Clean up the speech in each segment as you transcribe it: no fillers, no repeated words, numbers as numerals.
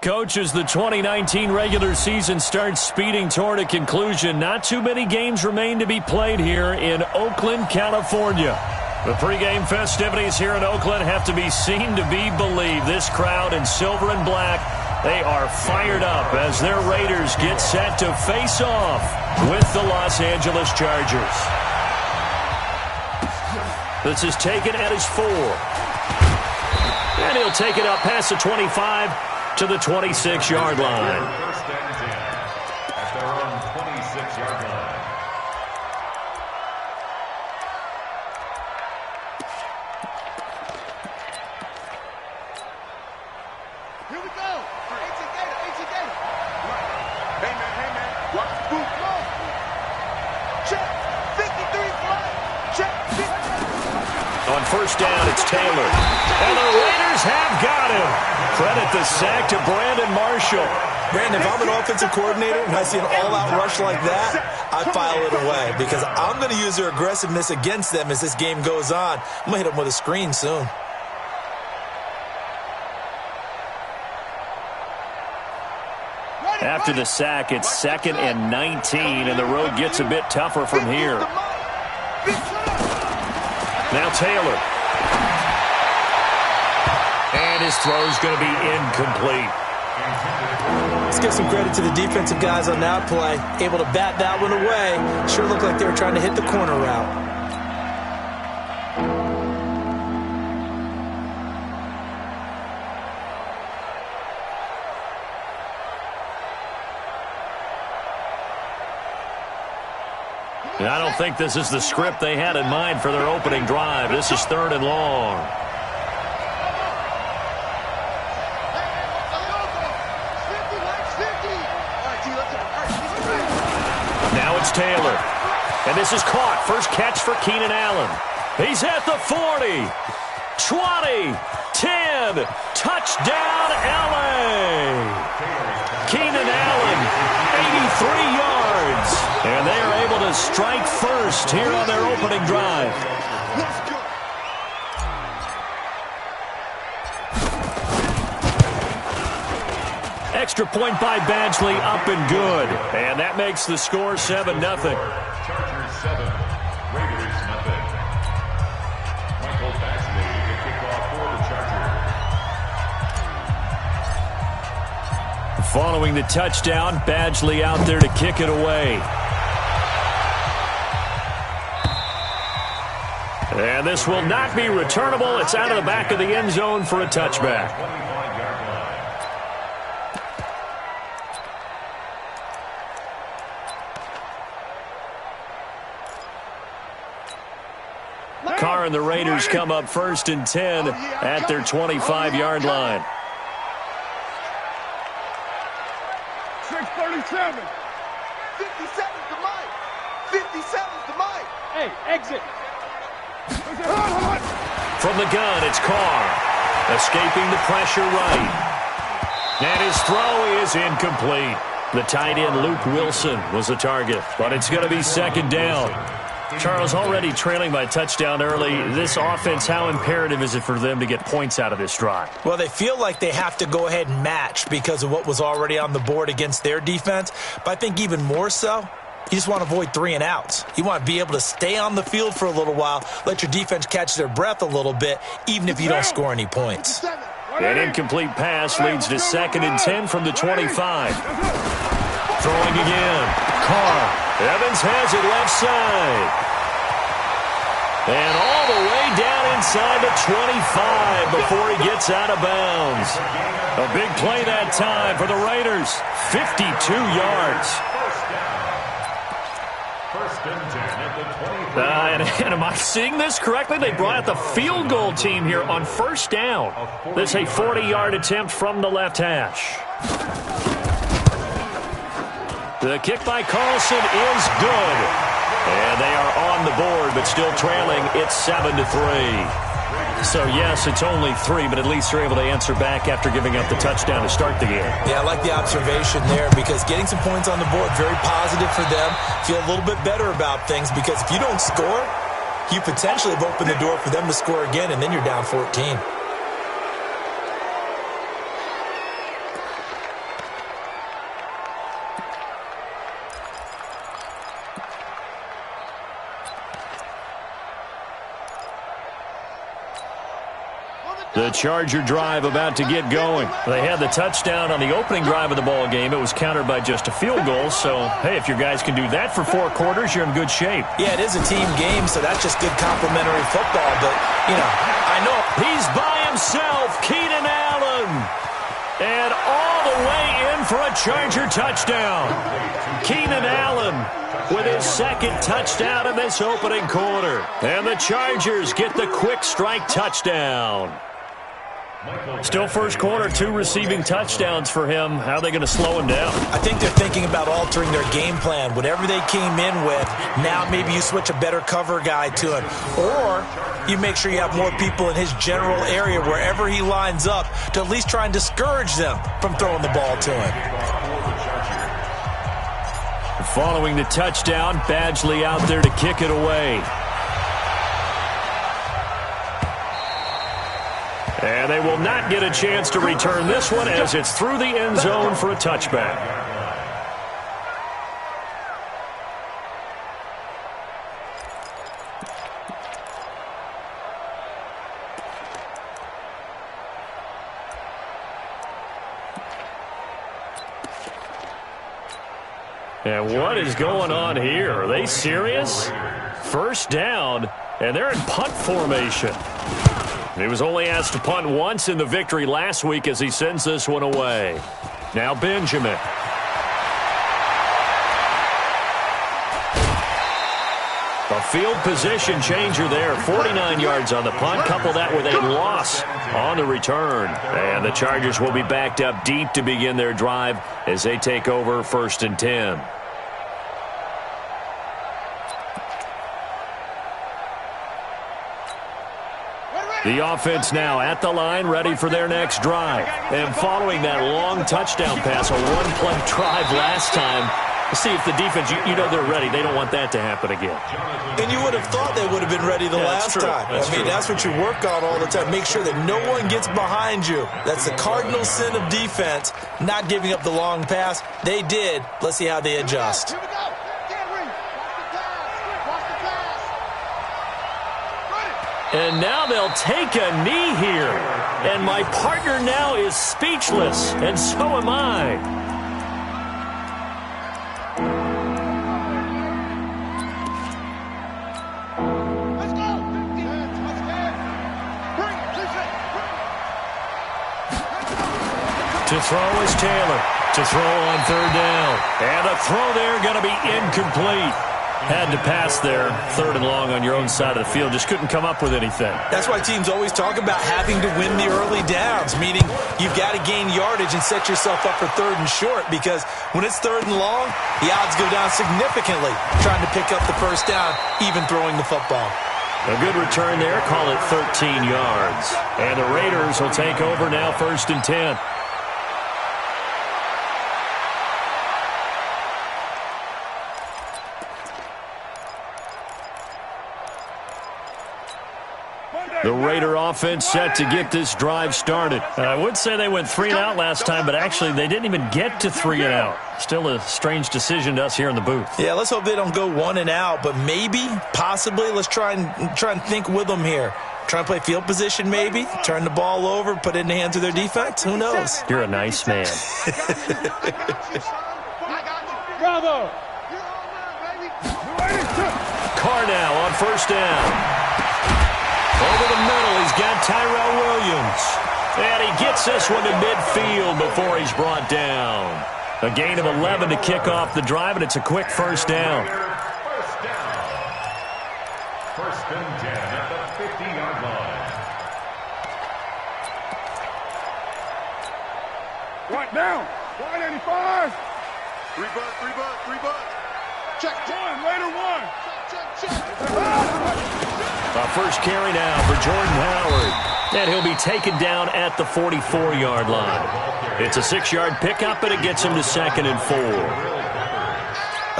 Coach, as the 2019 regular season starts speeding toward a conclusion, not too many games remain to be played here in Oakland, California. The pregame festivities here in Oakland have to be seen to be believed. This crowd in silver and black, they are fired up as their Raiders get set to face off with the Los Angeles Chargers. This is taken at his 4. And he'll take it up past the 25 to the 26-yard line. First and 10 at their own 26-yard line. Here we go. AJ Gator. Hey, man. Watch the boot. Check. 53 flag. Check. 50. On first down, it's Taylor. And the Raiders have got him. Credit the sack to Brandon Marshall. Brandon, if I'm an offensive coordinator and I see an all-out rush like that, I file it away because I'm going to use their aggressiveness against them as this game goes on. I'm going to hit them with a screen soon. After the sack, it's 2nd and 19, and the road gets a bit tougher from here. Now Taylor. And his throw's going to be incomplete. Let's give some credit to the defensive guys on that play. Able to bat that one away. Sure looked like they were trying to hit the corner route. I don't think this is the script they had in mind for their opening drive. This is 3rd and long. Now it's Taylor. And this is caught. First catch for Keenan Allen. He's at the 40. 20. 10. Touchdown, L.A. Keenan Allen, 83 yards. And they are able to strike first here on their opening drive. Extra point by Badgley, up and good. And that makes the score 7-0. Chargers 7, Raiders nothing. Michael Badgley, the kickoff for the Chargers. Following the touchdown, Badgley out there to kick it away. And this will not be returnable. It's out of the back of the end zone for a touchback. 25-yard line. Carr and the Raiders come up 1st and 10 at their 25-yard line. 637. 57's the mic. 57's the mic. Hey, exit. From the gun, it's Carr. Escaping the pressure right. And his throw is incomplete. The tight end, Luke Wilson, was the target. But it's going to be 2nd down. Charles, already trailing by a touchdown early. This offense, how imperative is it for them to get points out of this drive? Well, they feel like they have to go ahead and match because of what was already on the board against their defense. But I think even more so, you just want to avoid 3 and outs. You want to be able to stay on the field for a little while, let your defense catch their breath a little bit, even if you don't score any points. An incomplete pass leads to 2nd and 10 from the 25. Throwing again. Carr. Evans has it left side. And all the way down inside the 25 before he gets out of bounds. A big play that time for the Raiders. 52 yards. First and 10 at the 20. And am I seeing this correctly? They brought out the field goal team here on 1st down. This is a 40-yard attempt from the left hash. The kick by Carlson is good. And they are on the board, but still trailing. It's 7-3. So, yes, it's only 3, but at least they're able to answer back after giving up the touchdown to start the game. Yeah, I like the observation there because getting some points on the board, very positive for them. Feel a little bit better about things because if you don't score, you potentially have opened the door for them to score again, and then you're down 14. The Charger drive about to get going. They had the touchdown on the opening drive of the ball game. It was countered by just a field goal. So, hey, if your guys can do that for 4 quarters, you're in good shape. Yeah, it is a team game, so that's just good complimentary football. But, you know, I know. He's by himself, Keenan Allen. And all the way in for a Charger touchdown. Keenan Allen with his second touchdown in this opening quarter. And the Chargers get the quick strike touchdown. Still first quarter, 2 receiving touchdowns for him. How are they going to slow him down? I think they're thinking about altering their game plan. Whatever they came in with, now maybe you switch a better cover guy to him. Or you make sure you have more people in his general area wherever he lines up to at least try and discourage them from throwing the ball to him. Following the touchdown, Badgley out there to kick it away. And they will not get a chance to return this one as it's through the end zone for a touchback. And what is going on here? Are they serious? First down, and they're in punt formation. He was only asked to punt once in the victory last week as he sends this one away. Now Benjamin. A field position changer there. 49 yards on the punt. Couple that with a loss on the return. And the Chargers will be backed up deep to begin their drive as they take over 1st and 10. The offense now at the line, ready for their next drive. And following that long touchdown pass, a one-play drive last time, see if the defense, you know they're ready. They don't want that to happen again. And you would have thought they would have been ready the last time. That's what you work on all the time. Make sure that no one gets behind you. That's the cardinal sin of defense, not giving up the long pass. They did. Let's see how they adjust. And now they'll take a knee here. And my partner now is speechless, and so am I. Let's go. To throw is Taylor. To throw on 3rd down. And a throw there going to be incomplete. Had to pass there, 3rd and long on your own side of the field. Just couldn't come up with anything. That's why teams always talk about having to win the early downs, meaning you've got to gain yardage and set yourself up for 3rd and short, because when it's 3rd and long, the odds go down significantly trying to pick up the 1st down, even throwing the football. A good return there, call it 13 yards. And the Raiders will take over now 1st and 10. The Raider offense set to get this drive started. I would say they went 3 and out last time, but actually they didn't even get to 3 and out. Still a strange decision to us here in the booth. Yeah, let's hope they don't go 1 and out, but maybe, possibly, let's try and think with them here. Try and play field position maybe, turn the ball over, put it in the hands of their defense. Who knows? You're a nice man. Bravo. Carr now on 1st down. Over the middle, he's got Tyrell Williams. And he gets this one to midfield before he's brought down. A gain of 11 to kick off the drive, and it's a quick 1st down. 1st and 10 at the 50-yard line. Right now. 185. 3-butt. Check. 1. Later 1. Check. A first carry now for Jordan Howard. And he'll be taken down at the 44-yard line. It's a 6-yard pickup, and it gets him to 2nd and 4.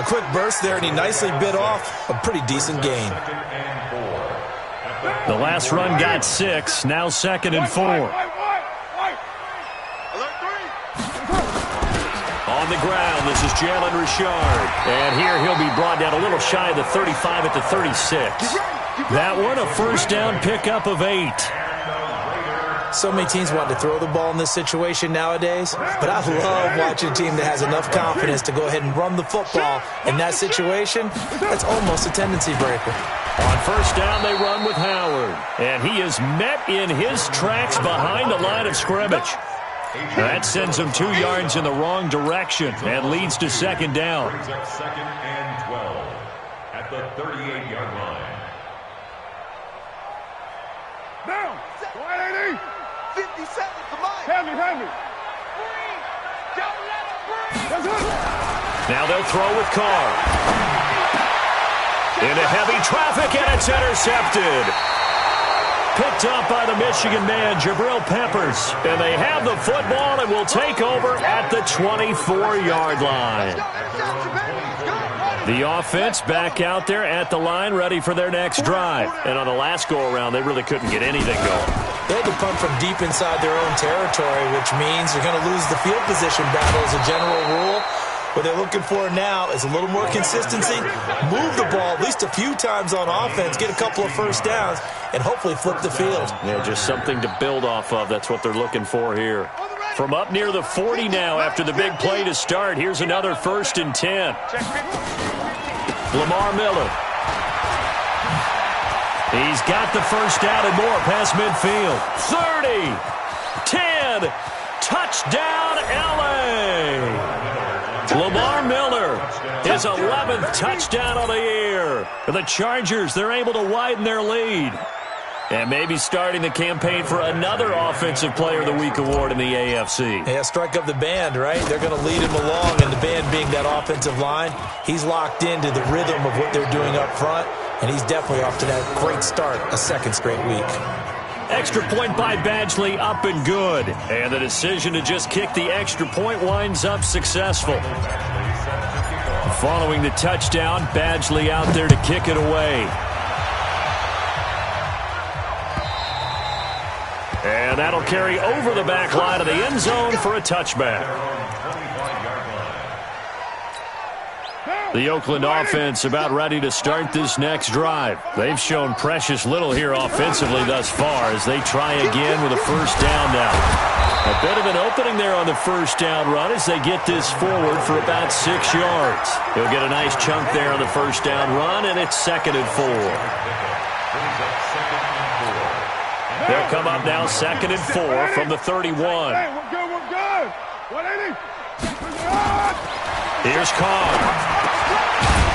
A quick burst there, and he nicely bit off a pretty decent gain. The last run got 6, now 2nd and 4. On the ground, this is Jalen Richard. And here he'll be brought down a little shy of the 35 at the 36. That one, a 1st down pickup of 8. So many teams want to throw the ball in this situation nowadays, but I love watching a team that has enough confidence to go ahead and run the football. In that situation, that's almost a tendency breaker. On first down, they run with Howard, and he is met in his tracks behind the line of scrimmage. That sends him 2 yards in the wrong direction and leads to second down. Second and 12 at the 38-yard line. Down. 180. 57 to Mike. Heavy. Free. Don't let him free. That's it. Now they'll throw with Carr. Into heavy traffic, and it's intercepted. Picked up by the Michigan man, Jabril Peppers. And they have the football and will take over at the 24-yard line. The offense back out there at the line, ready for their next drive. And on the last go-around, they really couldn't get anything going. They had to punt from deep inside their own territory, which means you're going to lose the field position battle as a general rule. What they're looking for now is a little more consistency, move the ball at least a few times on offense, get a couple of first downs, and hopefully flip the field. Yeah, just something to build off of. That's what they're looking for here. From up near the 40 now after the big play to start, here's another 1st and 10. Lamar Miller. He's got the first down and more past midfield. 30, 10, touchdown LA. Lamar Miller, his 11th touchdown of the year. For the Chargers, they're able to widen their lead. And maybe starting the campaign for another Offensive Player of the Week award in the AFC. Yeah, strike up the band, right? They're going to lead him along, and the band being that offensive line, he's locked into the rhythm of what they're doing up front, and he's definitely off to that great start, a 2nd straight week. Extra point by Badgley, up and good. And the decision to just kick the extra point winds up successful. Following the touchdown, Badgley out there to kick it away. And that'll carry over the back line of the end zone for a touchback. The Oakland offense about ready to start this next drive. They've shown precious little here offensively thus far as they try again with a first down now. A bit of an opening there on the first down run as they get this forward for about 6 yards. He'll get a nice chunk there on the first down run, and it's 2nd and 4. They'll come up now 2nd and 4 from the 31. Hey, we're good. 180. Here's Carr.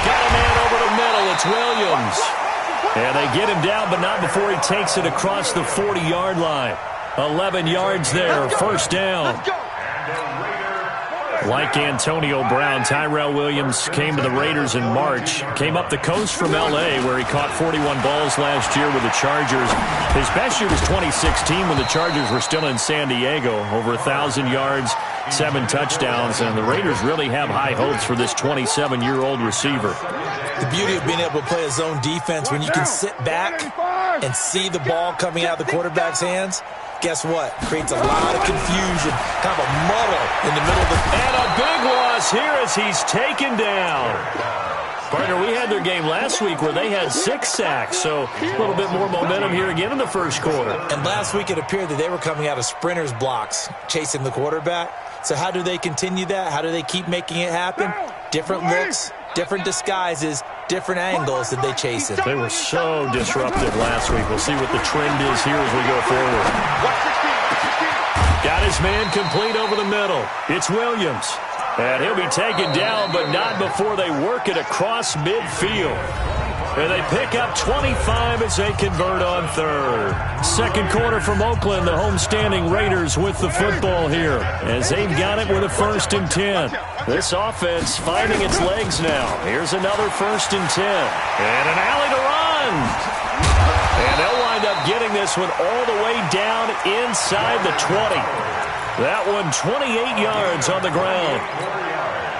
Got a man over the middle. It's Williams. And they get him down, but not before he takes it across the 40-yard line. 11 yards there, first down. Like Antonio Brown, Tyrell Williams came to the Raiders in March. Came up the coast from L.A., where he caught 41 balls last year with the Chargers. His best year was 2016 when the Chargers were still in San Diego. Over 1,000 yards, 7 touchdowns, and the Raiders really have high hopes for this 27-year-old receiver. The beauty of being able to play a zone defense when you can sit back and see the ball coming out of the quarterback's hands, guess what? Creates a lot of confusion, kind of a muddle in the middle of the... And a big loss here as he's taken down. Partner, we had their game last week where they had 6 sacks, so a little bit more momentum here again in the first quarter. And last week it appeared that they were coming out of sprinters blocks, chasing the quarterback. So how do they continue that? How do they keep making it happen? Different looks, different disguises, different angles that they chase it. They were so disruptive last week. We'll see what the trend is here as we go forward. Got his man complete over the middle. It's Williams. And he'll be taken down, but not before they work it across midfield. And they pick up 25 as they convert on third. Second quarter from Oakland, the homestanding Raiders with the football here as they've got it with a 1st and 10. This offense finding its legs now. Here's another 1st and 10. And an alley to run. And they'll wind up getting this one all the way down inside the 20. That one 28 yards on the ground.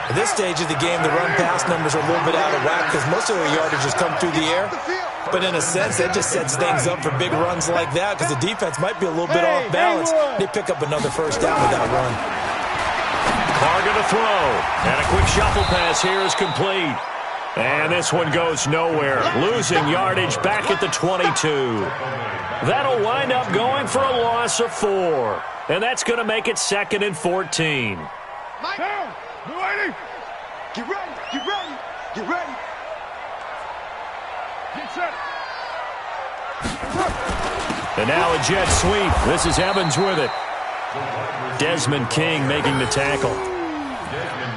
At this stage of the game, the run-pass numbers are a little bit out of whack because most of their yardage has come through the air. But in a sense, that just sets things up for big runs like that because the defense might be a little bit off balance. They pick up another first down with that run. Carr going to throw. And a quick shuffle pass here is complete. And this one goes nowhere. Losing yardage back at the 22. That'll wind up going for a loss of 4. And that's going to make it 2nd and 14. Mike. Down. Blue 80. Get ready. Get ready. Get ready. Get set. And now a jet sweep. This is Evans with it. Desmond King making the tackle.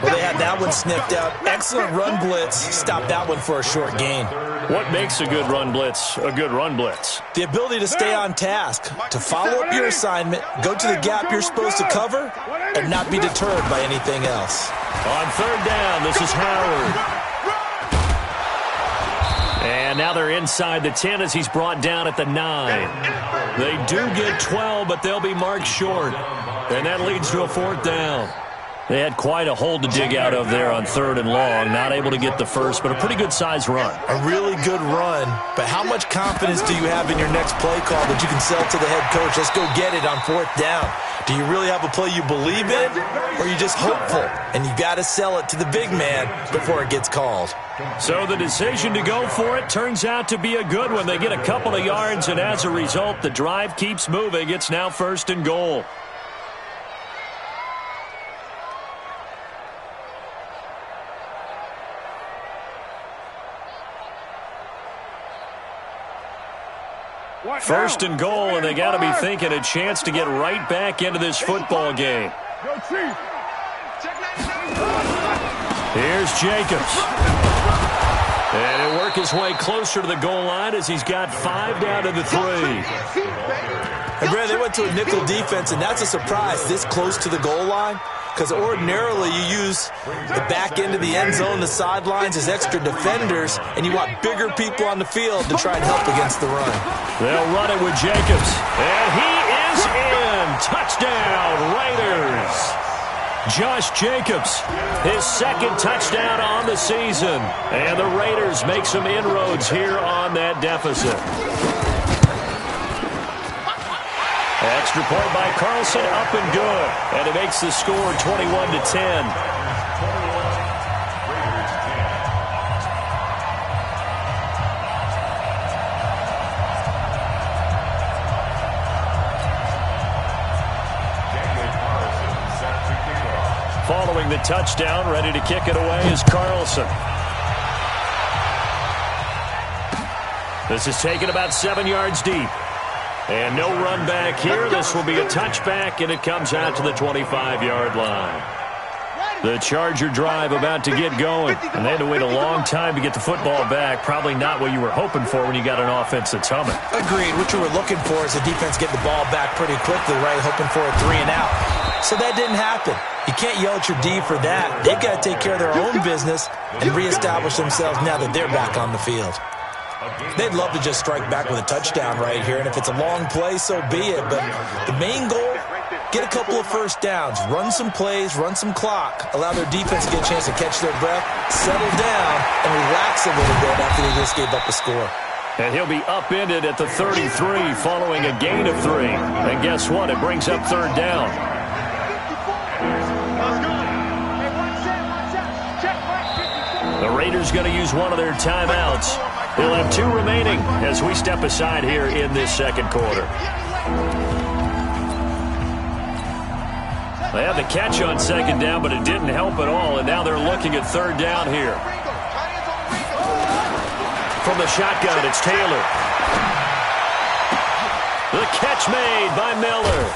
Well, they had that one sniffed out. Excellent run blitz. Stopped that one for a short gain. What makes a good run blitz a good run blitz? The ability to stay on task, to follow up your assignment, go to the gap you're supposed to cover, and not be deterred by anything else. On 3rd down, this is Howard. And now they're inside the 10 as he's brought down at the 9. They do get 12, but they'll be marked short. And that leads to a 4th down. They had quite a hole to dig out of there on 3rd and long. Not able to get the first, but a pretty good-sized run. A really good run, but how much confidence do you have in your next play call that you can sell to the head coach? Let's go get it on 4th down. Do you really have a play you believe in, or are you just hopeful? And you got to sell it to the big man before it gets called. So the decision to go for it turns out to be a good one. They get a couple of yards, and as a result, the drive keeps moving. It's now 1st and goal. First and goal, and they got to be thinking a chance to get right back into this football game. Here's Jacobs. And he'll work his way closer to the goal line as he's got 5 down to the 3. And Brad, they went to a nickel defense, and that's a surprise this close to the goal line. Because ordinarily you use the back end of the end zone, the sidelines as extra defenders, and you want bigger people on the field to try and help against the run. They'll run it with Jacobs. And he is in. Touchdown, Raiders. Josh Jacobs, his 2nd touchdown on the season. And the Raiders make some inroads here on that deficit. Extra point by Carlson, up and good. And it makes the score 21-10. Following the touchdown, ready to kick it away is Carlson. This is taken about 7 yards deep. And no run back here. This will be a touchback, and it comes out to the 25-yard line. The Charger drive about to get going, and they had to wait a long time to get the football back. Probably not what you were hoping for when you got an offense that's humming. Agreed. What you were looking for is the defense get the ball back pretty quickly, right? Hoping for a 3 and out. So that didn't happen. You can't yell at your D for that. They've got to take care of their own business and reestablish themselves now that they're back on the field. They'd love to just strike back with a touchdown right here, and if it's a long play, so be it. But the main goal, get a couple of first downs, run some plays, run some clock, allow their defense to get a chance to catch their breath, settle down, and relax a little bit after they just gave up a score. And he'll be upended at the 33 following a gain of 3. And guess what? It brings up 3rd down. The Raiders going to use one of their timeouts. They'll have 2 remaining as we step aside here in this 2nd quarter. They had the catch on 2nd down, but it didn't help at all, and now they're looking at 3rd down here. From the shotgun, it's Taylor. The catch made by Miller.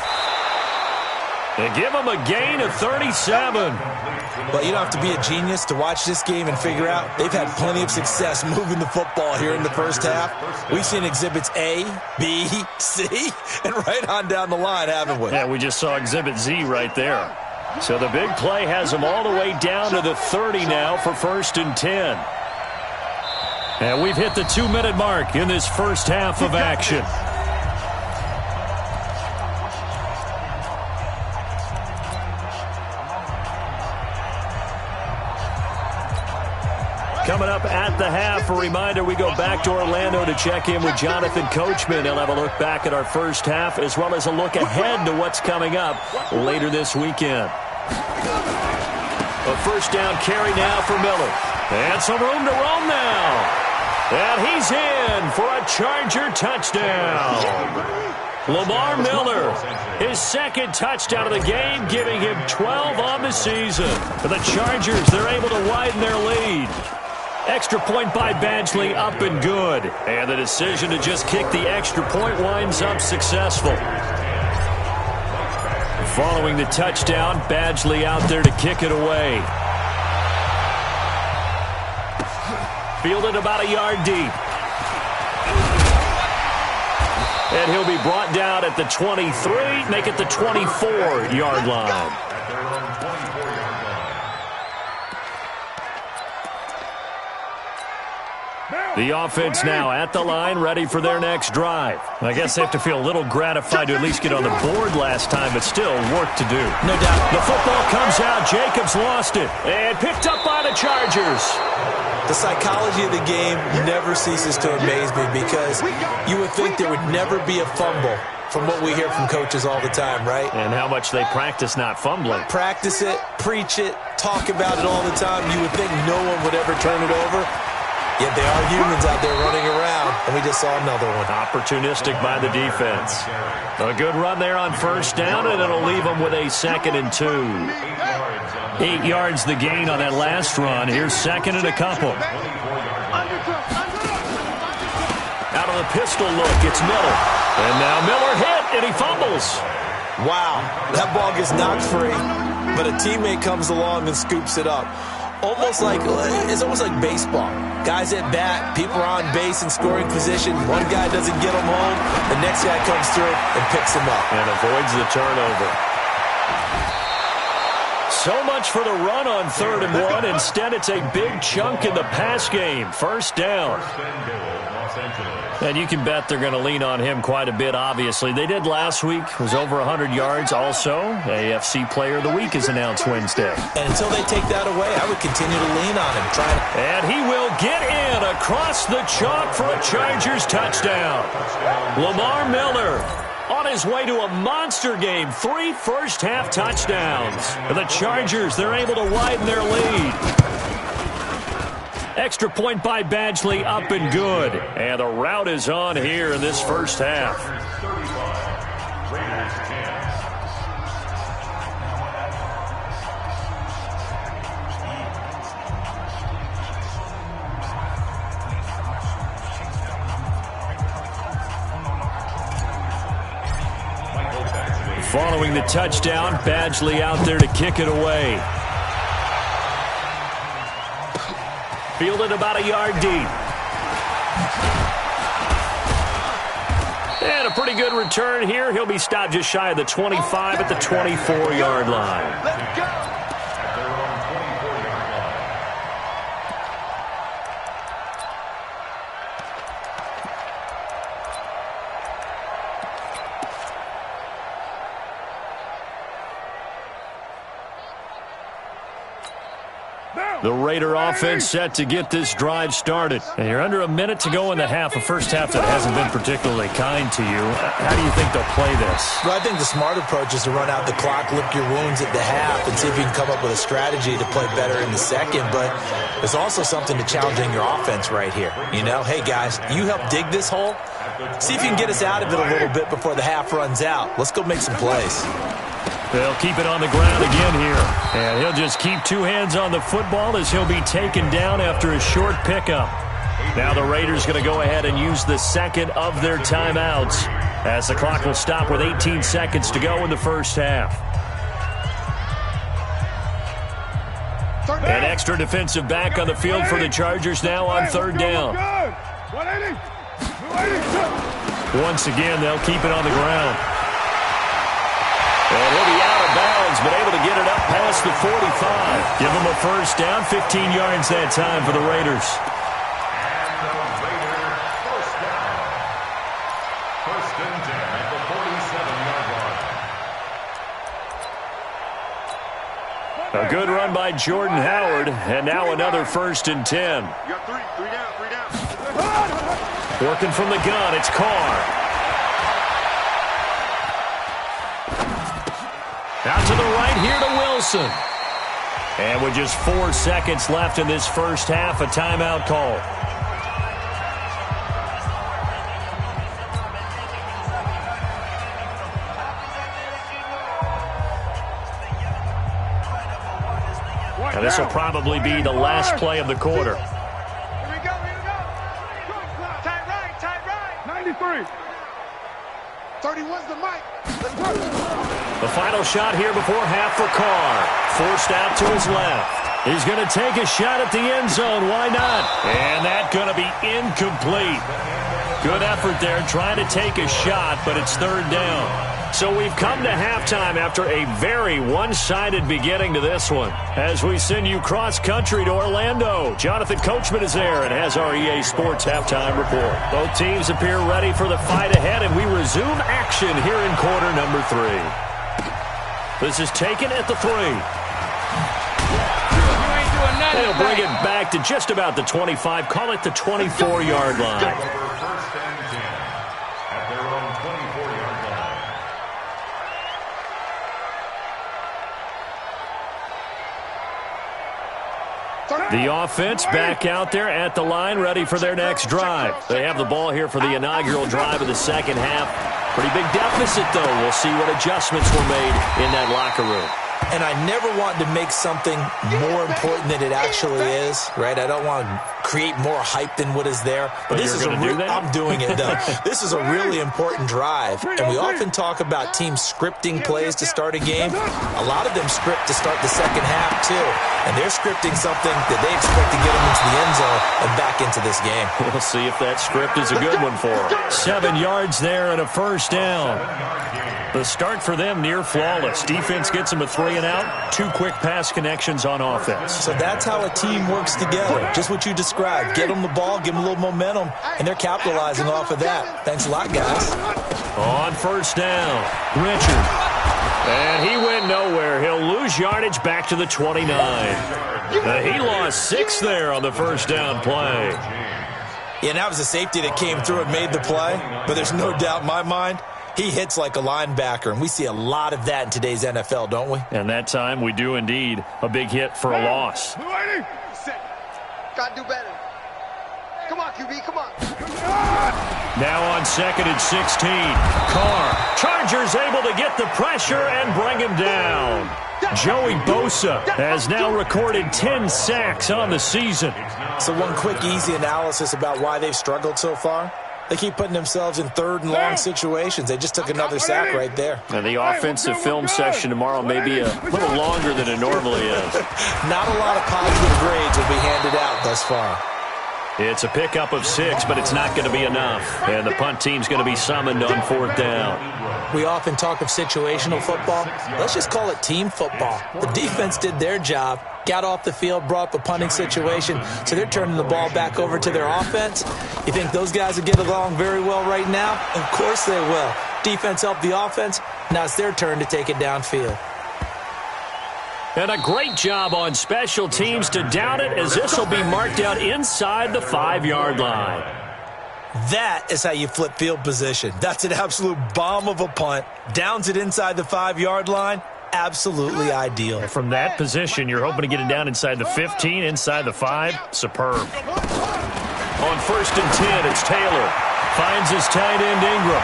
They give him a gain of 37. Well, you don't have to be a genius to watch this game and figure out they've had plenty of success moving the football here in the first half. We've seen exhibits A, B, C, and right on down the line, haven't we? Yeah, we just saw exhibit Z right there. So the big play has them all the way down to the 30 now for 1st and 10. And we've hit the 2-minute mark in this first half of action. Coming up at the half, a reminder, we go back to Orlando to check in with Jonathan Coachman. He'll have a look back at our first half as well as a look ahead to what's coming up later this weekend. A 1st down carry now for Miller. And some room to roam now. And he's in for a Charger touchdown. Lamar Miller, his second touchdown of the game, giving him 12 on the season. For the Chargers, they're able to widen their lead. Extra point by Badgley, up and good. And the decision to just kick the extra point winds up successful. Following the touchdown, Badgley out there to kick it away. Fielded about a yard deep. And he'll be brought down at the 23, make it the 24-yard line. The offense now at the line, ready for their next drive. I guess they have to feel a little gratified to at least get on the board last time, but still work to do. No doubt. The football comes out. Jacobs lost it. And picked up by the Chargers. The psychology of the game never ceases to amaze me because you would think there would never be a fumble from what we hear from coaches all the time, right? And how much they practice not fumbling. Practice it, preach it, talk about it all the time. You would think no one would ever turn it over. Yet they are humans out there running around, and we just saw another one. Opportunistic by the defense. A good run there on first down, and it'll leave them with a 2nd and 2. 8 yards the gain on that last run. Here's 2nd and a couple. Out of the pistol look, it's Miller. And now Miller hit, and he fumbles. Wow, that ball gets knocked free, but a teammate comes along and scoops it up. It's almost like baseball. Guys at bat, people are on base in scoring position. One guy doesn't get them home. The next guy comes through and picks him up. And avoids the turnover. So much for the run on 3rd and 1. Instead, it's a big chunk in the pass game. First down. And you can bet they're going to lean on him quite a bit, obviously. They did last week. It was over 100 yards. Also, AFC Player of the Week is announced Wednesday. And until they take that away, I would continue to lean on him. And he will get in across the chalk for a Chargers touchdown. Lamar Miller on his way to a monster game. 3 first-half touchdowns. The Chargers, they're able to widen their lead. Extra point by Badgley, up and good. And the route is on here in this first half. Following the touchdown, Badgley out there to kick it away. Fielded about a yard deep. And a pretty good return here. He'll be stopped just shy of the 25 at the 24-yard line. Let's go. The Raider offense set to get this drive started. And you're under a minute to go in the half, a first half that hasn't been particularly kind to you. How do you think they'll play this? Well, I think the smart approach is to run out the clock, lick your wounds at the half, and see if you can come up with a strategy to play better in the second. But there's also something to challenging your offense right here. You know, hey, guys, you help dig this hole. See if you can get us out of it a little bit before the half runs out. Let's go make some plays. They'll keep it on the ground again here. And he'll just keep 2 hands on the football as he'll be taken down after a short pickup. Now the Raiders going to go ahead and use the second of their timeouts as the clock will stop with 18 seconds to go in the first half. An extra defensive back on the field for the Chargers now on 3rd down. Once again, they'll keep it on the ground. And he'll be out of bounds, but able to get it up past the 45. Give him a first down, 15 yards that time for the Raiders. And the Raiders first down. First and 10 at the 47-yard line. A good run by Jordan Howard, and now another 1st and 10. You got 3 down. Working from the gun, it's Carr. Out to the right here to Wilson. And with just 4 seconds left in this first half, a timeout call. And this will probably be the last play of the quarter. Here we go. Tight right. 93. 31's the mic. Let's go. The final shot here before half for Carr. Forced out to his left. He's going to take a shot at the end zone. Why not? And that's going to be incomplete. Good effort there trying to take a shot, but it's third down. So we've come to halftime after a very one-sided beginning to this one. As we send you cross-country to Orlando, Jonathan Coachman is there and has our EA Sports halftime report. Both teams appear ready for the fight ahead, and we resume action here in quarter number 3. This is taken at the 3. They'll bring it back to just about the 25, call it the 24-yard line. First and 10 at their own 24-yard line. The offense back out there at the line, ready for their next drive. They have the ball here for the inaugural drive of the second half. Pretty big deficit, though. We'll see what adjustments were made in that locker room. And I never want to make something more important than it actually is, right? I don't want to create more hype than what is there. But this is I'm doing it, though. This is a really important drive. And we often talk about teams scripting plays to start a game. A lot of them script to start the second half, too. And they're scripting something that they expect to get them into the end zone and back into this game. We'll see if that script is a good one for them. 7 yards there and a first down. The start for them near flawless. Defense gets them a 3 and out. 2 quick pass connections on offense. So that's how a team works together. Just what you described. Get them the ball, give them a little momentum, and they're capitalizing off of that. Thanks a lot, guys. On first down, Richard. And he went nowhere. He'll lose yardage back to the 29. He lost 6 there on the first down play. Yeah, and that was a safety that came through and made the play. But there's no doubt in my mind, he hits like a linebacker, and we see a lot of that in today's NFL, don't we? And that time we do indeed. A big hit for a loss. Gotta do better. Come on, QB, come on. Now on second and 16. Carr. Chargers able to get the pressure and bring him down. Joey Bosa has now recorded 10 sacks on the season. So one quick, easy analysis about why they've struggled so far. They keep putting themselves in third and long situations. They just took another sack right there. And the offensive film session tomorrow may be a little longer than it normally is. Not a lot of positive grades will be handed out thus far. It's a pickup of 6, but it's not going to be enough. And the punt team's going to be summoned on fourth down. We often talk of situational football. Let's just call it team football. The defense did their job, got off the field, brought up a punting situation, so they're turning the ball back over to their offense. You think those guys will get along very well right now? Of course they will. Defense helped the offense. Now it's their turn to take it downfield. And a great job on special teams to down it, as this will be marked out inside the 5-yard line. That is how you flip field position. That's an absolute bomb of a punt. Downs it inside the 5-yard line. Absolutely ideal. From that position, you're hoping to get it down inside the 15, inside the 5. Superb. On first and 10, it's Taylor. Finds his tight end, Ingram.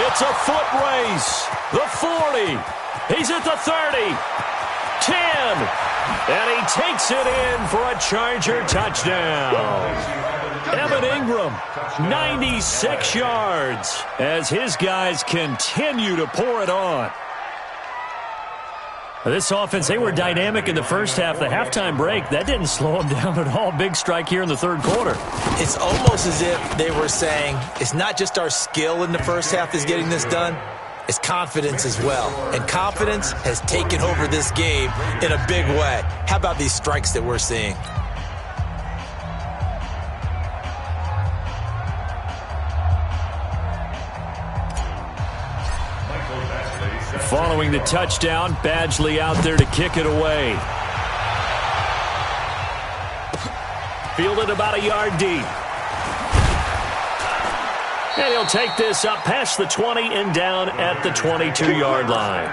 It's a foot race. The 40. He's at the 30. 10. And he takes it in for a Charger touchdown. Evan Ingram, 96 yards, as his guys continue to pour it on. This offense, they were dynamic in the first half. The halftime break, that didn't slow them down at all. Big strike here in the third quarter. It's almost as if they were saying, it's not just our skill in the first half that's getting this done. It's confidence as well. And confidence has taken over this game in a big way. How about these strikes that we're seeing? Following the touchdown, Badgley out there to kick it away. Fielded about a yard deep. And he'll take this up past the 20 and down at the 22-yard line.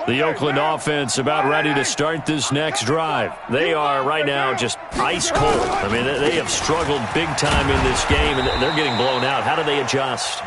The Oakland offense about ready to start this next drive. They are right now just ice cold. I mean, they have struggled big time in this game, and they're getting blown out. How do they adjust?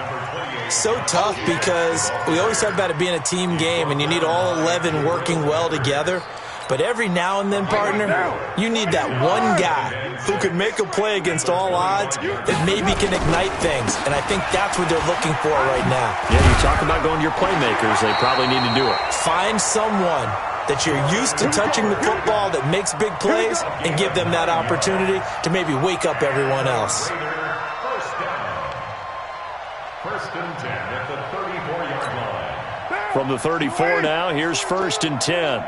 So tough because we always talk about it being a team game, and you need all 11 working well together. But every now and then, partner, you need that one guy who can make a play against all odds that maybe can ignite things. And I think that's what they're looking for right now. Yeah, you talk about going to your playmakers. They probably need to do it. Find someone that you're used to touching the football that makes big plays and give them that opportunity to maybe wake up everyone else. First and 10 at the 34-yard line. From the 34 now, here's 1st and 10.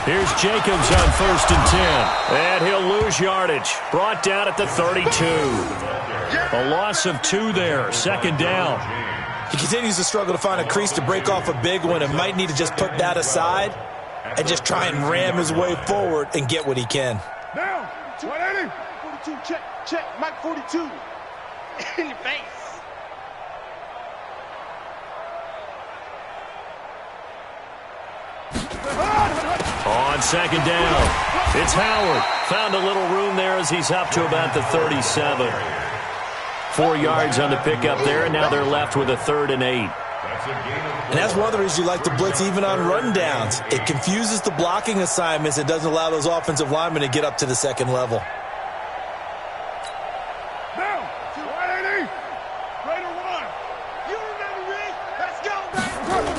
Here's Jacobs on 1st and 10. And he'll lose yardage. Brought down at the 32. A loss of 2 there. 2nd down. He continues to struggle to find a crease to break off a big one and might need to just put that aside and just try and ram his way forward and get what he can. Down. 180. 42. Check. Mike 42. In your face. On 2nd down, it's Howard. Found a little room there as he's up to about the 37. 4 yards on the pickup there, and now they're left with a 3rd and 8. And that's one of the reasons you like to blitz even on rundowns. It confuses the blocking assignments. It doesn't allow those offensive linemen to get up to the second level. Now, 180. Raider 1. You remember me? Let's go, baby.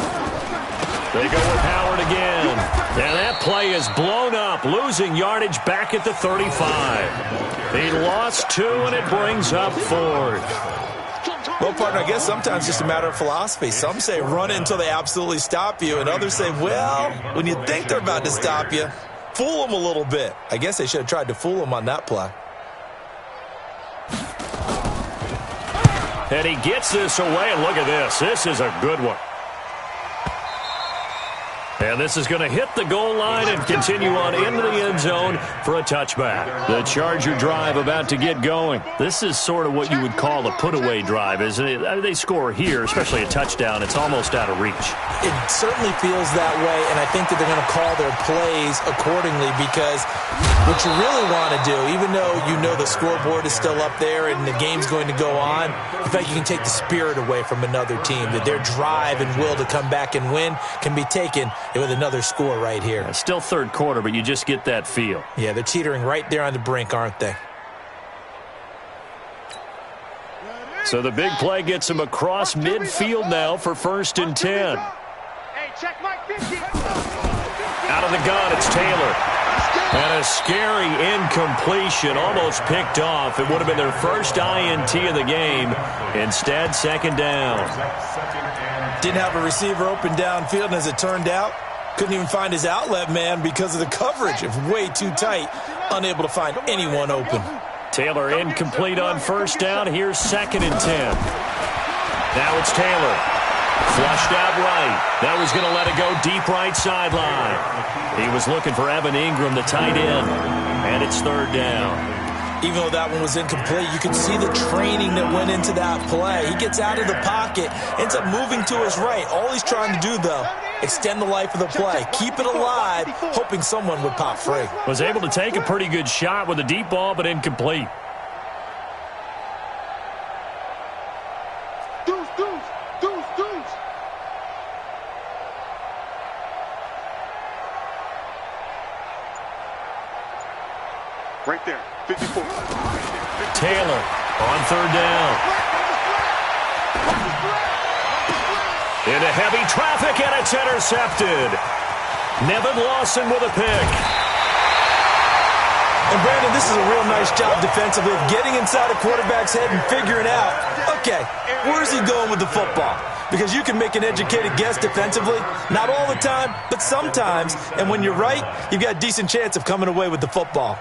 They go with Howard again. And that play is blown up, losing yardage back at the 35. He lost 2, and it brings up 4th. Well, partner, I guess sometimes it's just a matter of philosophy. Some say run it until they absolutely stop you, and others say, well, when you think they're about to stop you, fool them a little bit. I guess they should have tried to fool them on that play. And he gets this away, and look at this. This is a good one. And this is going to hit the goal line and continue on into the end zone for a touchback. The Charger drive about to get going. This is sort of what you would call a put-away drive, isn't it? I mean, they score here, especially a touchdown. It's almost out of reach. It certainly feels that way, and I think that they're going to call their plays accordingly because what you really want to do, even though you know the scoreboard is still up there and the game's going to go on, in fact, you can take the spirit away from another team, that their drive and will to come back and win can be taken with another score right here. It's still 3rd quarter, but you just get that feel. Yeah, they're teetering right there on the brink, aren't they? So the big play gets him across midfield now for 1st and 10. Hey, check Mike 50. Out of the gun, it's Taylor. And a scary incompletion, almost picked off. It would have been their first INT of the game. Instead, 2nd down. Didn't have a receiver open downfield, and as it turned out, couldn't even find his outlet man because of the coverage. It was way too tight, unable to find anyone open. Taylor incomplete on 1st down. Here's 2nd and 10. Now it's Taylor. Flushed out right. Now he's going to let it go deep right sideline. He was looking for Evan Ingram, the tight end, and it's 3rd down. Even though that one was incomplete, you can see the training that went into that play. He gets out of the pocket, ends up moving to his right. All he's trying to do, though, extend the life of the play, keep it alive, hoping someone would pop free. Was able to take a pretty good shot with a deep ball, but incomplete. Deuce. Right there, 54. Taylor on 3rd down. Into heavy traffic, and it's intercepted. Nevin Lawson with a pick. And, Brandon, this is a real nice job defensively of getting inside a quarterback's head and figuring out, okay, where's he going with the football? Because you can make an educated guess defensively, not all the time, but sometimes. And when you're right, you've got a decent chance of coming away with the football.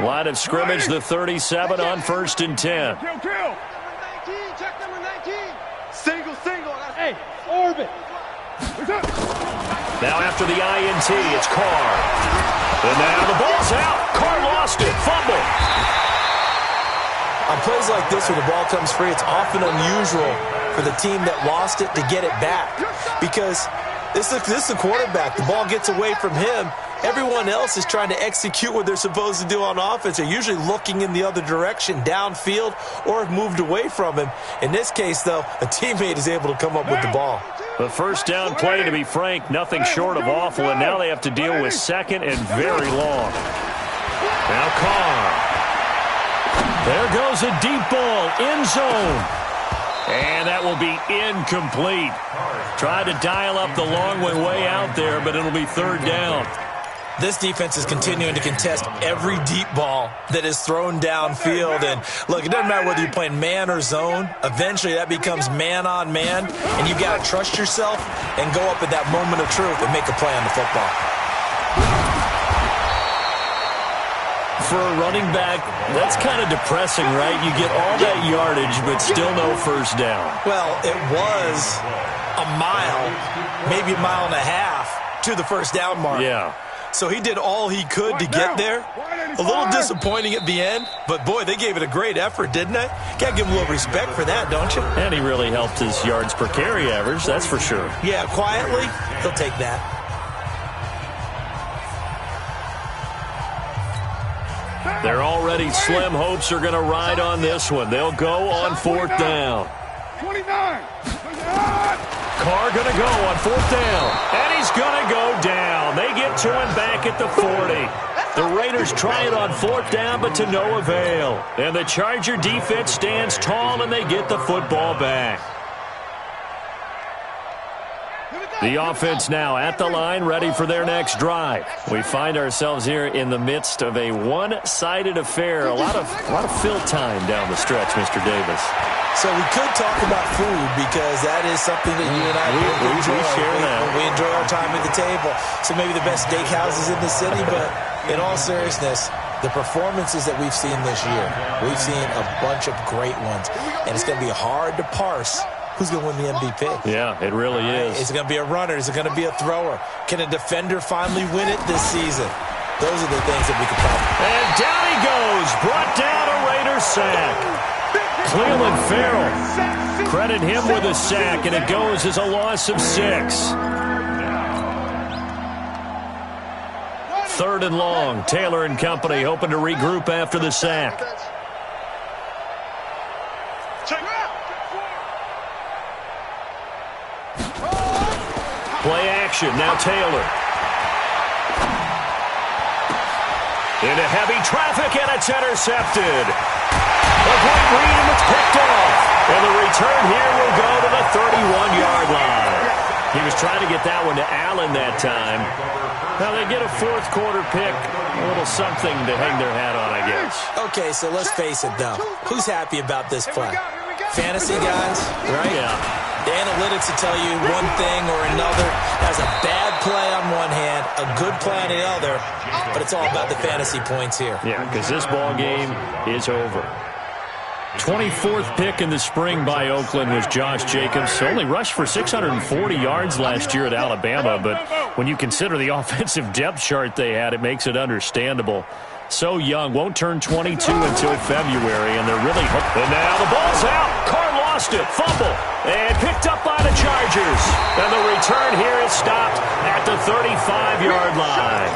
Line of scrimmage, the 37 on 1st and 10. Kill. Check number 19. Single. Hey, orbit. Now after the INT, it's Carr. And now the ball's out. Carr lost it. Fumble. On plays like this where the ball comes free, it's often unusual for the team that lost it to get it back because this is the quarterback. The ball gets away from him. Everyone else is trying to execute what they're supposed to do on offense. They're usually looking in the other direction, downfield, or have moved away from him. In this case, though, a teammate is able to come up with the ball. The first down play, to be frank, nothing short of awful, and now they have to deal with second and very long. Now Carr. There goes a deep ball, end zone. And that will be incomplete. Tried to dial up the long way out there, but it'll be third down. This defense is continuing to contest every deep ball that is thrown downfield. And, look, it doesn't matter whether you're playing man or zone. Eventually, that becomes man on man, and you've got to trust yourself and go up at that moment of truth and make a play on the football. For a running back, that's kind of depressing, right? You get all that yardage, but still no first down. Well, it was a mile, maybe a mile and a half to the first down mark. Yeah. So he did all he could to get there. A little disappointing at the end, but, boy, they gave it a great effort, didn't they? Got to give him a little respect for that, don't you? And he really helped his yards per carry average, that's for sure. Yeah, quietly, he'll take that. Their already slim hopes are going to ride on this one. They'll go on fourth down. 29. Carr going to go on fourth down. And he's going to go down. They get to him back at the 40. The Raiders try it on fourth down, but to no avail. And the Charger defense stands tall, and they get the football back. The offense now at the line, ready for their next drive. We find ourselves here in the midst of a one-sided affair. A lot of fill time down the stretch, Mr. Davis. So we could talk about food because that is something that you and I enjoy. We share that. We enjoy our time at the table. So maybe the best steakhouses in the city, but in all seriousness, the performances that we've seen this year, we've seen a bunch of great ones, and it's going to be hard to parse who's going to win the MVP. Yeah, it really is. Is it going to be a runner? Is it going to be a thrower? Can a defender finally win it this season? Those are the things that we can talk about. And down he goes. Brought down a Raiders sack. Cleveland Farrell. Credit him with a sack, and it goes as a loss of 6. Third and long. Taylor and company hoping to regroup after the sack. Play action. Now Taylor. Into heavy traffic, and it's intercepted. A great read, and it's picked off. And the return here will go to the 31-yard line. He was trying to get that one to Allen that time. Now they get a fourth-quarter pick. A little something to hang their hat on, I guess. Okay, so let's face it, though. Who's happy about this play? Fantasy guys, right? Yeah. The analytics will tell you one thing or another. Has a bad play on one hand, a good play on the other, but it's all about the fantasy points here. Yeah, because this ball game is over. 24th pick in the spring by Oakland was Josh Jacobs. Only rushed for 640 yards last year at Alabama, but when you consider the offensive depth chart they had, it makes it understandable. So young, won't turn 22 until February, and they're really hooked. And now the ball's out. Carr lost it. Fumble. And picked up by the Chargers. And the return here is stopped at the 35-yard line.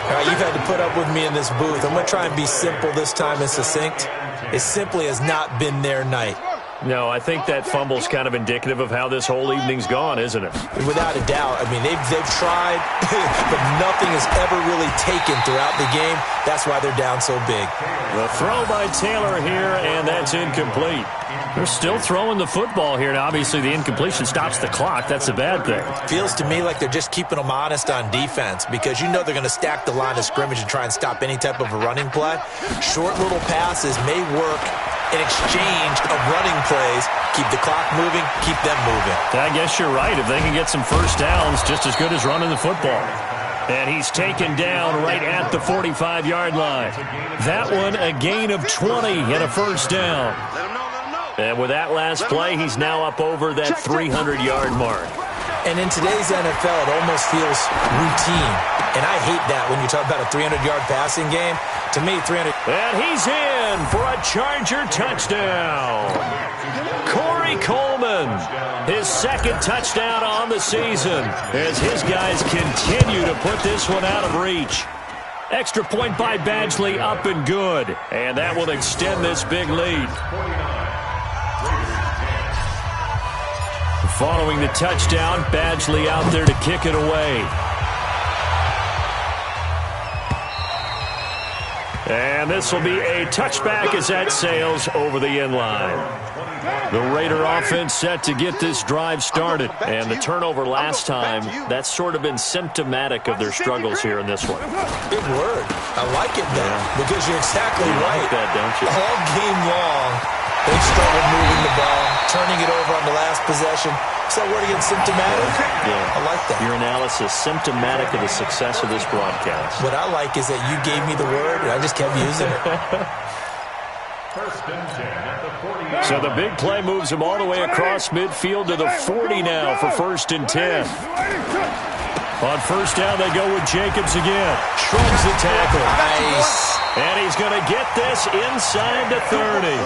All right, you've had to put up with me in this booth. I'm going to try and be simple this time and succinct. It simply has not been their night. No, I think that fumble's kind of indicative of how this whole evening's gone, isn't it? Without a doubt. I mean, they've tried, but nothing has ever really taken throughout the game. That's why they're down so big. The throw by Taylor here, and that's incomplete. They're still throwing the football here. Now, obviously, the incompletion stops the clock. That's a bad thing. Feels to me like they're just keeping them honest on defense because you know they're going to stack the line of scrimmage and try and stop any type of a running play. Short little passes may work in exchange of running plays. Keep the clock moving, keep them moving. I guess you're right. If they can get some first downs, just as good as running the football. And he's taken down right at the 45-yard line. That one, a gain of 20 and a first down. And with that last play, he's now up over that 300-yard mark. And in today's NFL, it almost feels routine. And I hate that when you talk about a 300-yard passing game. To me, 300... And he's in for a Charger touchdown. Corey Coleman, his second touchdown on the season, as his guys continue to put this one out of reach. Extra point by Badgley, up and good. And that will extend this big lead. Following the touchdown, Badgley out there to kick it away. And this will be a touchback as that sails over the end line. The Raider offense set to get this drive started. And the turnover last time, that's sort of been symptomatic of their struggles here in this one. Good word. I like it now because you're exactly right. Like that, don't you? All game long, they've struggled moving the ball, turning it over on the last possession. Is that word again, symptomatic? Yeah. I like that. Your analysis, symptomatic of the success of this broadcast. What I like is that you gave me the word, and I just kept using it. First and 10 at the 40. So the big play moves him all the way across midfield to the 40 now for first and 10. On first down, they go with Jacobs again. Shrugs the tackle. Nice. And he's going to get this inside the 30.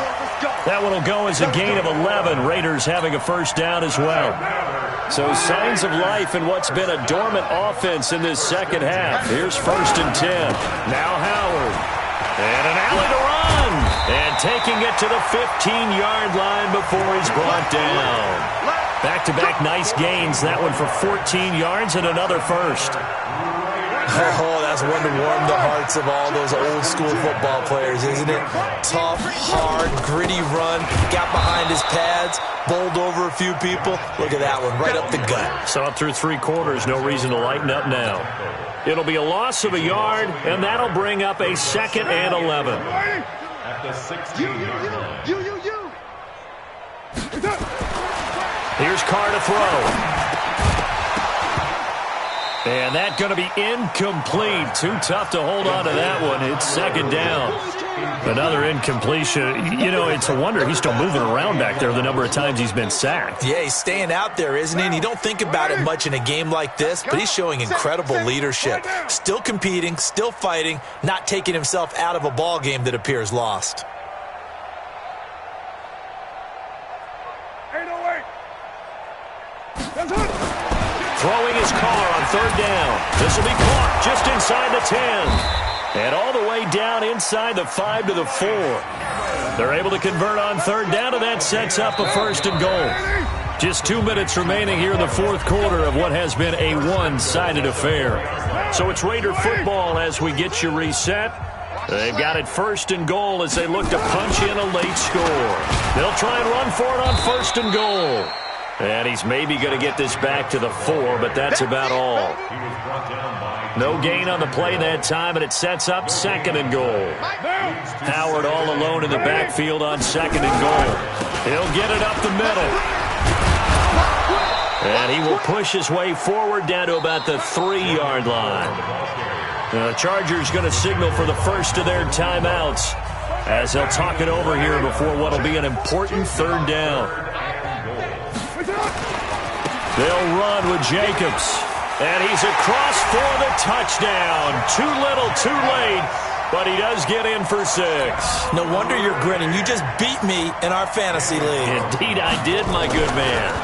That one will go as a gain of 11. Raiders having a first down as well. So signs of life in what's been a dormant offense in this second half. Here's first and 10. Now Howard. And an alley to run. And taking it to the 15-yard line before he's brought down. Back-to-back nice gains. That one for 14 yards and another first. Oh, that's one to warm the hearts of all those old-school football players, isn't it? Tough, hard, gritty run. Got behind his pads, bowled over a few people. Look at that one, right up the gut. So up through 3 quarters, no reason to lighten up now. It'll be a loss of a yard, and that'll bring up a second and 11. At the 16-yard line. Here's Carr to throw. And that's going to be incomplete. Too tough to hold on to that one. It's second down. Another incompletion. You know, it's a wonder he's still moving around back there the number of times he's been sacked. Yeah, he's staying out there, isn't he? And you don't think about it much in a game like this, but he's showing incredible leadership. Still competing, still fighting, not taking himself out of a ball game that appears lost. Throwing his Carr on third down. This will be caught just inside the 10. And all the way down inside the 5 to the 4. They're able to convert on third down, and that sets up a first and goal. Just 2 minutes remaining here in the fourth quarter of what has been a one-sided affair. So it's Raider football as we get you reset. They've got it first and goal as they look to punch in a late score. They'll try and run for it on first and goal. And he's maybe going to get this back to the 4, but that's about all. No gain on the play that time, and it sets up second and goal. Howard all alone in the backfield on second and goal. He'll get it up the middle. And he will push his way forward down to about the 3-yard line. The Chargers going to signal for the first of their timeouts as they'll talk it over here before what will be an important third down. They'll run with Jacobs. And he's across for the touchdown. Too little, too late. But he does get in for 6. No wonder you're grinning. You just beat me in our fantasy league. Indeed I did, my good man.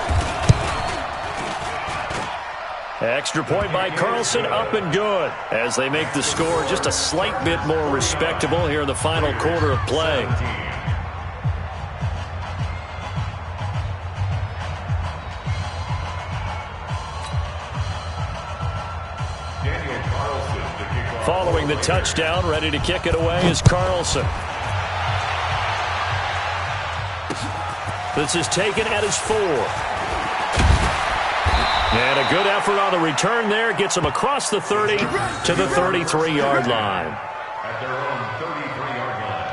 Extra point by Carlson, up and good. As they make the score just a slight bit more respectable here in the final quarter of play. Following the touchdown, ready to kick it away is Carlson. This is taken at his 4. And a good effort on the return there. Gets him across the 30 to the 33-yard line. At their own 33-yard line.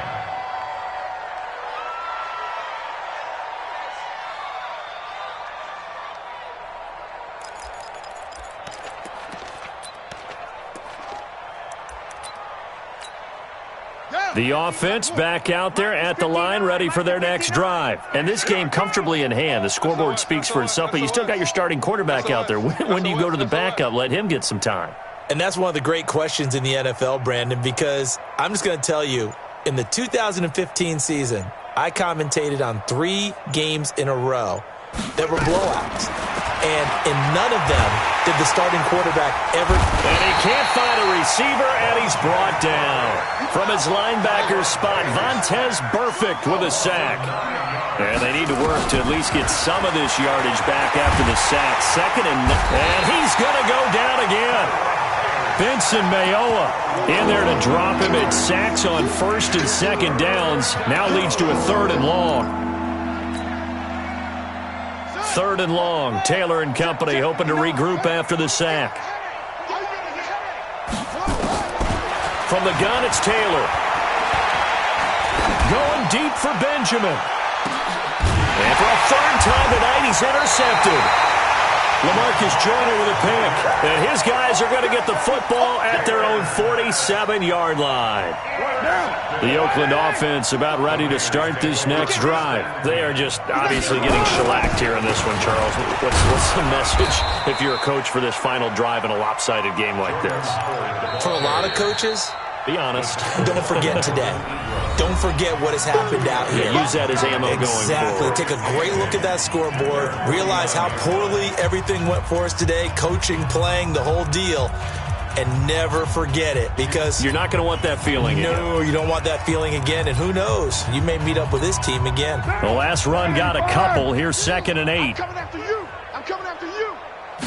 The offense back out there at the line, ready for their next drive. And this game comfortably in hand. The scoreboard speaks for itself, but you still got your starting quarterback out there. When do you go to the backup? Let him get some time. And that's one of the great questions in the NFL, Brandon, because I'm just going to tell you, in the 2015 season, I commentated on 3 games in a row that were blowouts. And in none of them did the starting quarterback ever. And he can't find a receiver, and he's brought down. From his linebacker spot, Vontaze Burfict with a sack. And they need to work to at least get some of this yardage back after the sack. And he's going to go down again. Vincent Mayowa in there to drop him. It sacks on 1st and 2nd downs. Now leads to a 3rd and long. 3rd and long. Taylor and company hoping to regroup after the sack. From the gun, it's Taylor. Going deep for Benjamin. And for a 3rd time tonight, he's intercepted. LaMarcus Joyner with a pick. And his guys are going to get the football at their own 47-yard line. The Oakland offense about ready to start this next drive. They are just obviously getting shellacked here in this one, Charles. What's the message if you're a coach for this final drive in a lopsided game like this? For a lot of coaches, be honest. Don't forget today. Don't forget what has happened out here. Yeah, use that as ammo going forward. Take a great look at that scoreboard. Realize how poorly everything went for us today. Coaching, playing, the whole deal. And never forget it, because you're not going to want that feeling again. No, you don't want that feeling again. And who knows? You may meet up with this team again. The last run got a couple. Here's 2nd and 8. I'm coming after you. I'm coming after you.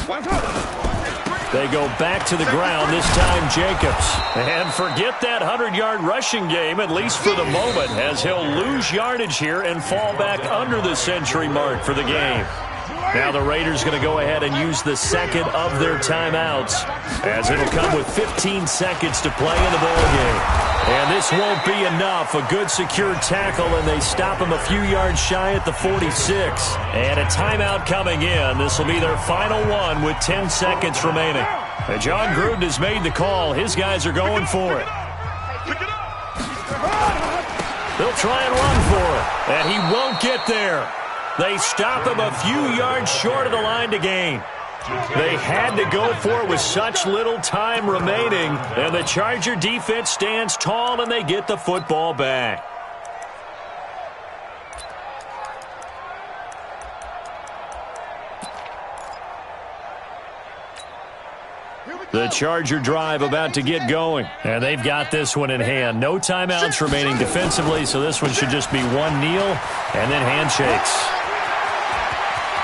What's up? They go back to the ground, this time Jacobs. And forget that 100-yard rushing game, at least for the moment, as he'll lose yardage here and fall back under the century mark for the game. Now the Raiders going to go ahead and use the 2nd of their timeouts, as it'll come with 15 seconds to play in the ballgame. And this won't be enough. A good secure tackle, and they stop him a few yards shy at the 46. And a timeout coming in. This will be their final one with 10 seconds remaining. And John Gruden has made the call. His guys are going for it. They'll try and run for it, and he won't get there. They stop him a few yards short of the line to gain. They had to go for it with such little time remaining, and the Charger defense stands tall, and they get the football back. The Charger drive about to get going, and they've got this one in hand. No timeouts remaining defensively, so this one should just be one kneel and then handshakes.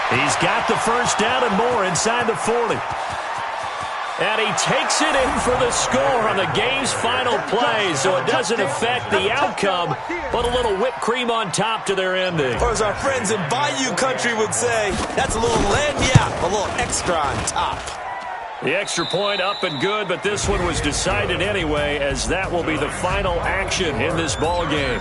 He's got the 1st down and more inside the 40. And he takes it in for the score on the game's final play, so it doesn't affect the outcome, but a little whipped cream on top to their ending. Or as our friends in Bayou Country would say, that's a little lagniappe, a little extra on top. The extra point up and good, but this one was decided anyway, as that will be the final action in this ball game.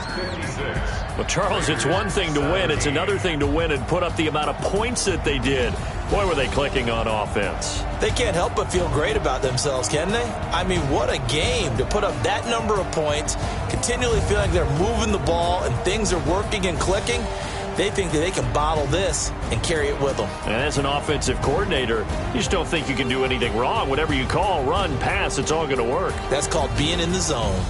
Well, Charles, it's one thing to win. It's another thing to win and put up the amount of points that they did. Boy, were they clicking on offense. They can't help but feel great about themselves, can they? I mean, what a game to put up that number of points, continually feeling like they're moving the ball and things are working and clicking. They think that they can bottle this and carry it with them. And as an offensive coordinator, you just don't think you can do anything wrong. Whatever you call, run, pass, it's all going to work. That's called being in the zone.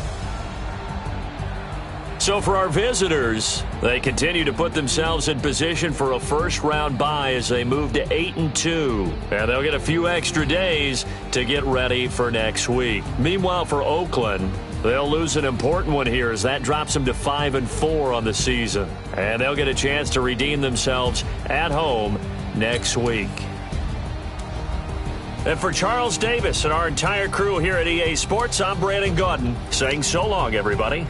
So for our visitors, they continue to put themselves in position for a first-round bye as they move to 8-2. And they'll get a few extra days to get ready for next week. Meanwhile, for Oakland, they'll lose an important one here as that drops them to 5-4 on the season. And they'll get a chance to redeem themselves at home next week. And for Charles Davis and our entire crew here at EA Sports, I'm Brandon Gaudin saying so long, everybody.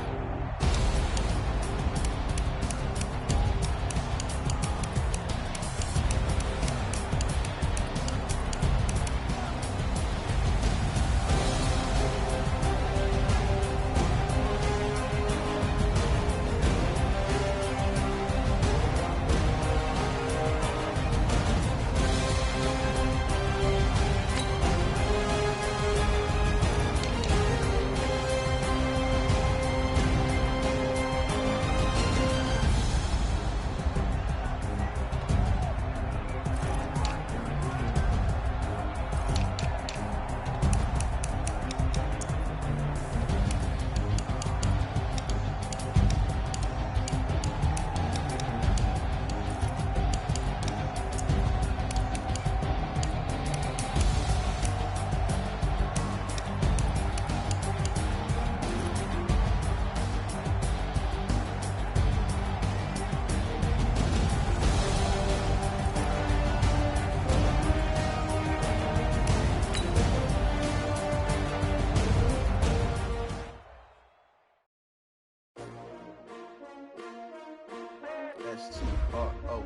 S-T-R-O.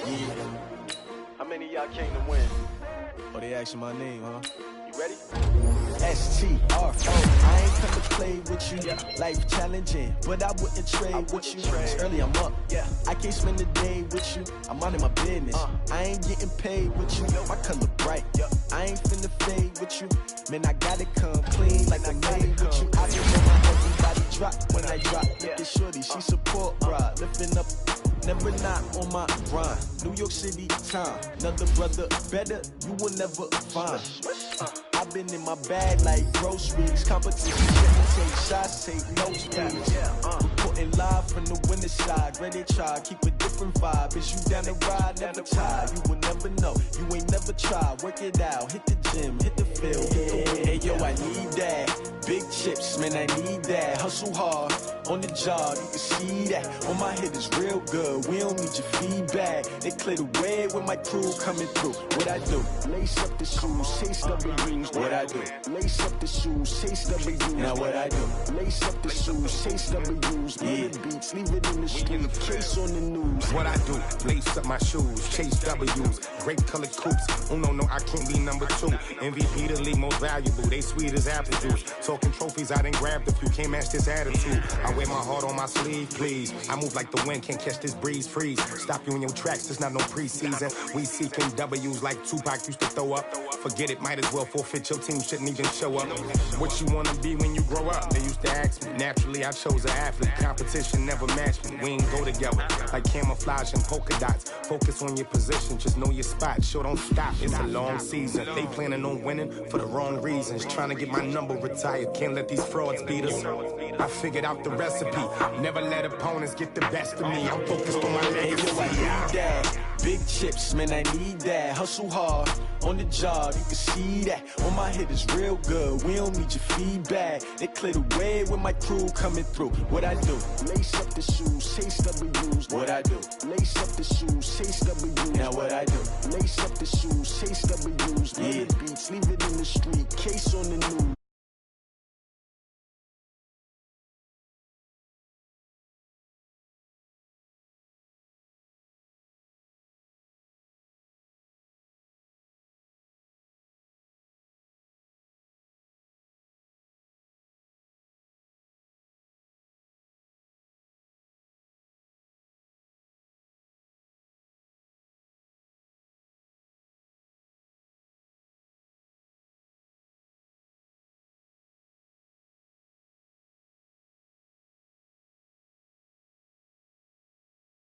Yeah. How many of y'all came to win? Oh, they asking my name, huh? You ready? S-T-R-O. I ain't come to play with you. Life challenging, but I wouldn't trade with you. It's early, I'm up. I can't spend the day with you. I'm minding my business. I ain't getting paid with you. My color bright. I ain't finna fade with you. Man, I gotta come clean like I made with you. I just know my everybody drop when I drop. Look at shorty, she support ride. Lifting up, never not on my grind. New York City time. Another brother better, you will never find. I've been in my bag like groceries. Competition, take shots, take notes, please. Reporting live from the winter side. Ready to try, keep a different vibe. Is you down the ride, never tired. You will never know, you ain't never tried. Work it out, hit the gym, hit the field, hit the wind. Hey yo, I need that. Big chips, man, I need that. Hustle hard, on the job, you can see that. On my head is real good, we don't need your feedback. They clear the way with my crew coming through. What I do? Lace up the shoes, chase W's. What I do? Lace up the shoes, chase W's. Now what I do? Lace up the shoes, chase W's. Yeah, beats, leave it in the street, case on the news. What I do? Lace up my shoes, chase W's. Great colored coops. Oh no, I can't be number 2. MVP the league most valuable. They sweet as apple juice. Talking trophies, I done grabbed a few. Can't match this attitude. I wear my heart on my sleeve, please. I move like the wind, can't catch this breeze. Freeze. Stop you in your tracks. There's not no preseason. We seeking W's like Tupac used to throw up. Forget it, might as well forfeit. Your team shouldn't even show up. What you wanna be when you grow up? They used to ask me. Naturally, I chose an athlete. Competition never matched me. We ain't go together like camouflage and polka dots. Focus on your position, just know your spot. Sure, don't stop. It's a long season. They planning on winning for the wrong reasons. Trying to get my number retired. Can't let these frauds beat us. I figured out the recipe. Never let opponents get the best of me. I'm focused on my legacy. Hey, yo, I need that. Big chips, man, I need that. Hustle hard, on the job, you can see that. On my head is real good, we don't need your feedback. They clear the way with my crew coming through. What I do? Lace up the shoes, chase W's. What I do? Lace up the shoes, chase W's. Now what I do? Lace up the shoes, chase W's. Yeah, beats, leave it in the street, case on the news.